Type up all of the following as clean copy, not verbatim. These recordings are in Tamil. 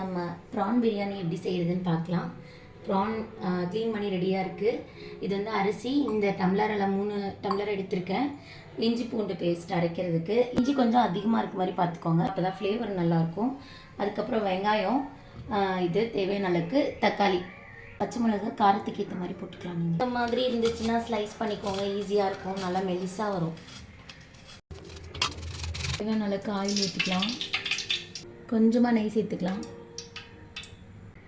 நம்ம ப்ரான் பிரியாணி எப்படி செய்கிறதுன்னு பார்க்கலாம். ப்ரான் க்ளீன் பண்ணி ரெடியாக இருக்குது. இது வந்து அரிசி இந்த டம்ளரில் 3 டம்ளர் எடுத்திருக்கேன். இஞ்சி பூண்டு பேஸ்ட் அரைக்கிறதுக்கு இஞ்சி கொஞ்சம் அதிகமாக இருக்க மாதிரி பார்த்துக்கோங்க, அப்போ தான் ஃப்ளேவர் நல்லாயிருக்கும். அதுக்கப்புறம் வெங்காயம், இது தேவையான அளவுக்கு தக்காளி, பச்சை மிளகு காரத்துக்கு ஏற்ற மாதிரி போட்டுக்கலாம். நீங்கள் இந்த மாதிரி இருந்துச்சுன்னா ஸ்லைஸ் பண்ணிக்கோங்க, ஈஸியாக இருக்கும், நல்லா மெலிசாக வரும். தேவையான அளவுக்கு ஆயில் ஊற்றிக்கலாம், கொஞ்சமாக நெய் சேர்த்துக்கலாம்.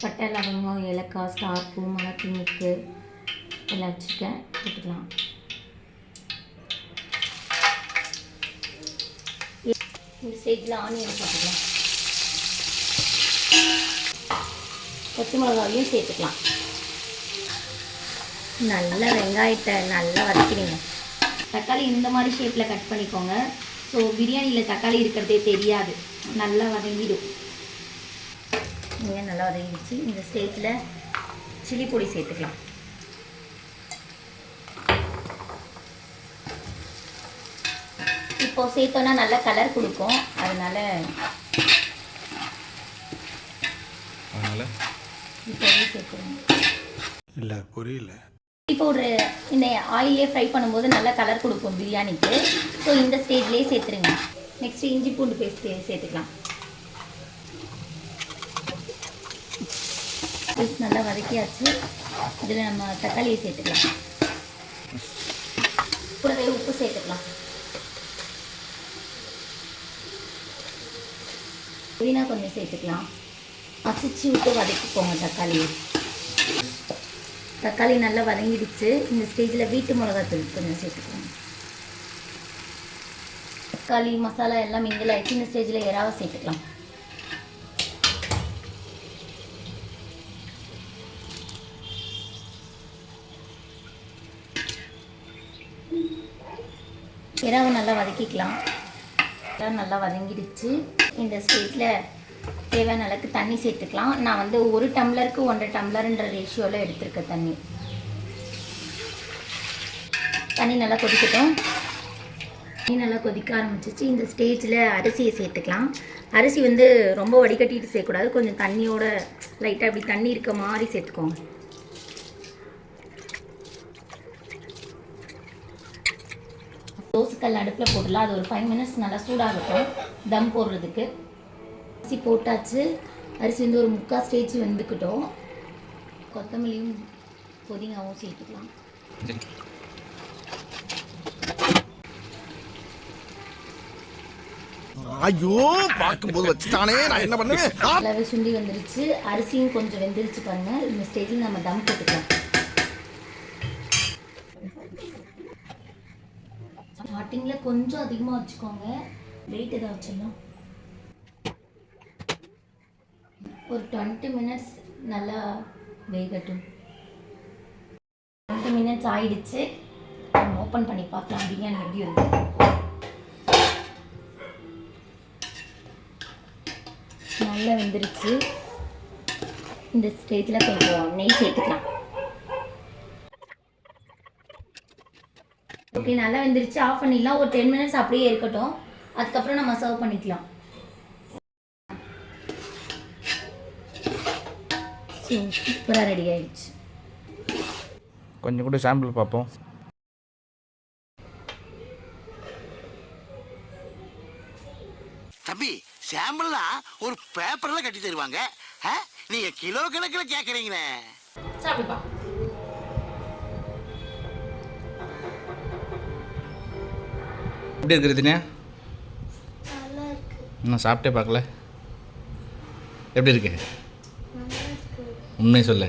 பட்டை, லவங்கம், ஏலக்காய், ஸ்டார் பூ, மிளகு, முக்கு எல்லாம் வச்சுருக்கேன், போட்டுக்கலாம். இந்த ஸ்டேஜில் ஆனியன் போட்டுக்கலாம், பச்சை மிளகாவையும் சேர்த்துக்கலாம். நல்லா வெங்காயத்தை நல்லா வதக்கிடுங்க. தக்காளி இந்த மாதிரி ஷேப்பில் கட் பண்ணிக்கோங்க. ஸோ பிரியாணியில் தக்காளி இருக்கிறதே தெரியாது, நல்லா வதங்கிடும். நல்லா வதங்கிடுச்சு. இந்த ஸ்டேஜில் சில்லி பொடி சேர்த்துக்கலாம். இப்போ சேர்த்தோன்னா நல்ல கலர் கொடுக்கும், அதனால இப்போவே சேர்த்துருங்க. இல்லை புரியல. இப்போ ஒரு இந்த ஆயிலே ஃப்ரை பண்ணும்போது நல்ல கலர் கொடுக்கும் பிரியாணிக்கு. ஸோ இந்த ஸ்டேஜ்லேயே சேர்த்துருங்க. நெக்ஸ்ட்டு இஞ்சி பூண்டு பேஸ்ட் சேர்த்துக்கலாம். பேஸ்ட் நல்லா வதக்கியாச்சு. இதில் நம்ம தக்காளியை சேர்த்துக்கலாம். கூடவே உப்பு சேர்த்துக்கலாம். புதினா கொஞ்சம் சேர்த்துக்கலாம். மசிச்சு விட்டு வதக்கிக்கோங்க தக்காளியை. தக்காளி நல்லா வதங்கிடுச்சு. இந்த ஸ்டேஜில் வீட்டு மிளகாத்தூள் கொஞ்சம் சேர்த்துக்கோங்க. தக்காளி மசாலா எல்லாம் மிங்கில் ஆகிடுச்சு. இந்த ஸ்டேஜில் இறாவை சேர்த்துக்கலாம். இறாவை நல்லா வதக்கிக்கலாம். நல்லா வதங்கிடுச்சு. இந்த ஸ்டேஜில் தேவையான அளவுக்கு தண்ணி சேர்த்துக்கலாம். நான் வந்து 1 டம்ளருக்கு 1.5 டம்ளர்ன்ற ரேஷியோவில் எடுத்துருக்கேன் தண்ணி. தண்ணி நல்லா கொதிக்கட்டும். தண்ணி நல்லா கொதிக்க ஆரம்பிச்சிச்சு. இந்த ஸ்டேஜில் அரிசியை சேர்த்துக்கலாம். அரிசி வந்து ரொம்ப வடிகட்டிட்டு சேர்க்கக்கூடாது, கொஞ்சம் தண்ணியோட லைட்டாக இப்படி தண்ணி இருக்க மாதிரி சேர்த்துக்கோங்க. தோசைக்கல் அடுப்பில் போடலாம். அது ஒரு 5 மினிட்ஸ் நல்லா சூடாகட்டும் தம் போடுறதுக்கு. அரிசி போட்டாச்சு. அரிசி வந்து ஒரு 3/4 ஸ்டேஜ் வெந்துக்கிட்டோம். கொத்தமல்லியும் புதினாவும் சேர்த்துக்கலாம். ஐயோ, பார்க்கும்போது வச்சுட்டானே, நான் என்ன பண்ணுவேன். நல்லாவே சுண்டி வந்துருச்சு. அரிசியும் கொஞ்சம் வெந்துருச்சு பாருங்க. இந்த ஸ்டேஜில் நம்ம தம் போட்டுக்கலாம். ஸ்டார்டிங்கில் கொஞ்சம் அதிகமாக வச்சுக்கோங்க. வெயிட் எதாவது வச்சிடலாம். ஒரு 20 மினிட்ஸ் நல்லா வேகட்டும். 20 மினிட்ஸ் ஆயிடுச்சு. நம்ம ஓப்பன் பண்ணி பார்க்கலாம் பிரியாணி எப்படி வருது. நல்லா வெந்துருச்சு. இந்த ஸ்டேஜில் கொஞ்சம் நெய் சேர்த்துக்கலாம். ஓகே, நல்லா வெந்துருச்சு. ஆஃப் பண்ணிடலாம். ஒரு 10 மினிட்ஸ் அப்படியே இருக்கட்டும். அதுக்கப்புறம் நம்ம சர்வ் பண்ணிக்கலாம். சூப்பராக ரெடி ஆயிடுச்சு. கொஞ்சம் கூட சாம்பிள் பார்ப்போம். தம்பி, சாம்பிள்னா ஒரு பேப்பர்ல கட்டி தருவாங்க, நீங்க கிலோ கணக்கில் கேட்குறீங்களே. சாப்பிடுப்பா. எப்படி இருக்கிறதுனே நான் சாப்பிட்டே பார்க்கல. எப்படி இருக்கு? உண்மை சொல்ல.